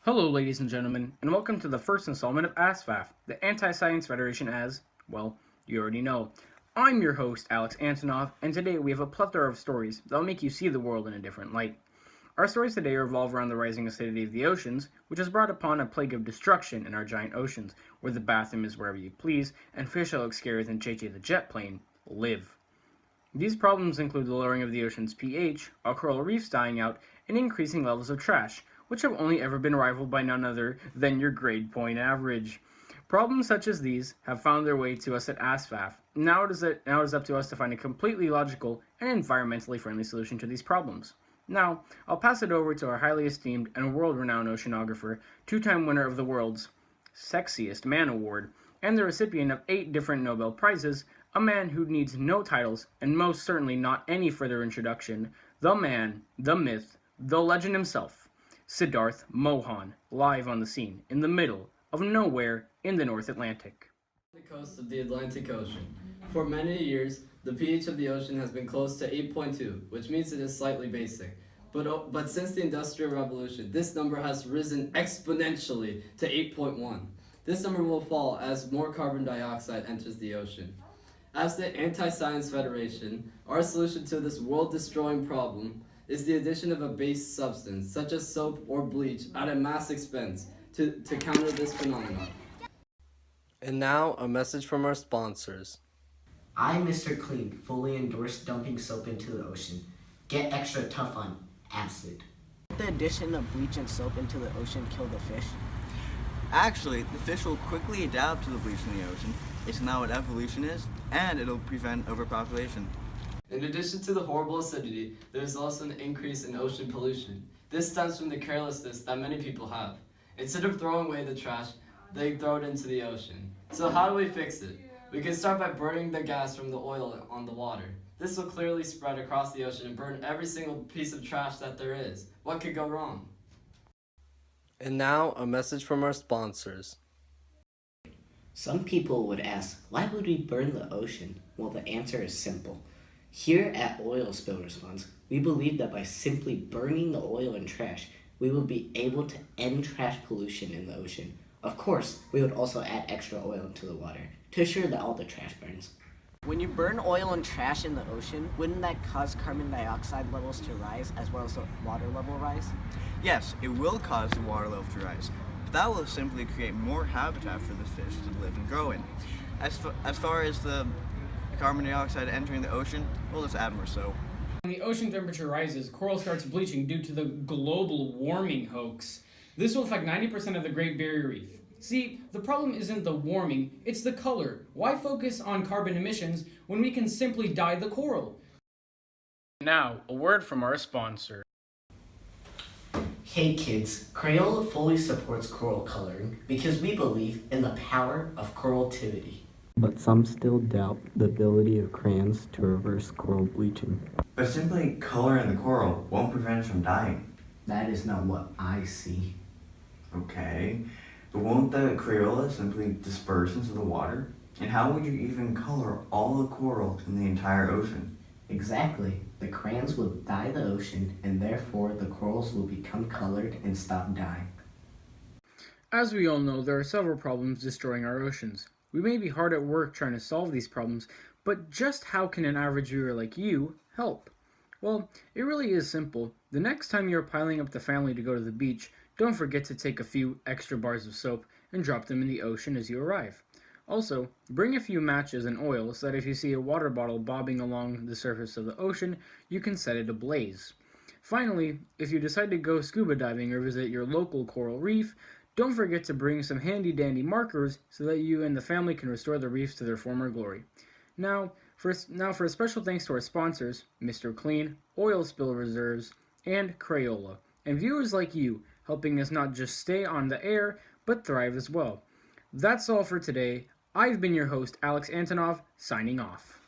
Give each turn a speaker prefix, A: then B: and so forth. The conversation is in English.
A: Hello, ladies and gentlemen, and welcome to the first installment of ASFAF, the Anti-Science Federation as, well, you already know. I'm your host, Alex Antonov, and today we have a plethora of stories that will make you see the world in a different light. Our stories today revolve around the rising acidity of the oceans, which has brought upon a plague of destruction in our giant oceans, where the bathroom is wherever you please, and fish that look scarier than JJ the jet plane live. These problems include the lowering of the ocean's pH, our coral reefs dying out, and increasing levels of trash, which have only ever been rivaled by none other than your grade point average. Problems such as these have found their way to us at ASFAF. Now it is up to us to find a completely logical and environmentally friendly solution to these problems. Now, I'll pass it over to our highly esteemed and world-renowned oceanographer, two-time winner of the world's Sexiest Man Award, and the recipient of 8 different Nobel Prizes, a man who needs no titles and most certainly not any further introduction, the man, the myth, the legend himself, Siddharth Mohan, live on the scene in the middle of nowhere in the North Atlantic.
B: The coast of the Atlantic Ocean. For many years, the pH of the ocean has been close to 8.2, which means it is slightly basic. But since the Industrial Revolution, this number has risen exponentially to 8.1. This number will fall as more carbon dioxide enters the ocean. As the Anti-Science Federation, our solution to this world-destroying problem is the addition of a base substance, such as soap or bleach, at a mass expense to counter this phenomenon. And now, a message from our sponsors.
C: I, Mr. Clean, fully endorse dumping soap into the ocean. Get extra tough on acid.
D: The addition of bleach and soap into the ocean kill the fish?
E: Actually, the fish will quickly adapt to the bleach in the ocean. It's not what evolution is, and it'll prevent overpopulation.
B: In addition to the horrible acidity, there is also an increase in ocean pollution. This stems from the carelessness that many people have. Instead of throwing away the trash, they throw it into the ocean. So how do we fix it? We can start by burning the gas from the oil on the water. This will clearly spread across the ocean and burn every single piece of trash that there is. What could go wrong? And now, a message from our sponsors.
C: Some people would ask, why would we burn the ocean? Well, the answer is simple. Here at Oil Spill Response, we believe that by simply burning the oil and trash, we will be able to end trash pollution in the ocean. Of course, we would also add extra oil into the water to ensure that all the trash burns.
D: When you burn oil and trash in the ocean, wouldn't that cause carbon dioxide levels to rise as well as the water level rise?
E: Yes, it will cause the water level to rise, but that will simply create more habitat for the fish to live and grow in. As far as the carbon dioxide entering the ocean, we'll just add more soap.
A: When the ocean temperature rises, coral starts bleaching due to the global warming hoax. This will affect 90% of the Great Barrier Reef. See, the problem isn't the warming, it's the color. Why focus on carbon emissions when we can simply dye the coral? Now, a word from our sponsor.
C: Hey kids, Crayola fully supports coral coloring because we believe in the power of coraltivity.
F: But some still doubt the ability of crayons to reverse coral bleaching.
G: But simply coloring the coral won't prevent it from dying.
C: That is not what I see.
G: Okay, but won't the Crayola simply disperse into the water? And how would you even color all the coral in the entire ocean?
C: Exactly. The crayons will dye the ocean, and therefore the corals will become colored and stop dying.
A: As we all know, there are several problems destroying our oceans. We may be hard at work trying to solve these problems, but just how can an average viewer like you help? Well, it really is simple. The next time you're piling up the family to go to the beach, don't forget to take a few extra bars of soap and drop them in the ocean as you arrive. Also, bring a few matches and oil so that if you see a water bottle bobbing along the surface of the ocean, you can set it ablaze. Finally, if you decide to go scuba diving or visit your local coral reef, don't forget to bring some handy-dandy markers so that you and the family can restore the reefs to their former glory. Now for a special thanks to our sponsors, Mr. Clean, Oil Spill Reserves, and Crayola, and viewers like you, helping us not just stay on the air, but thrive as well. That's all for today. I've been your host, Alex Antonov, signing off.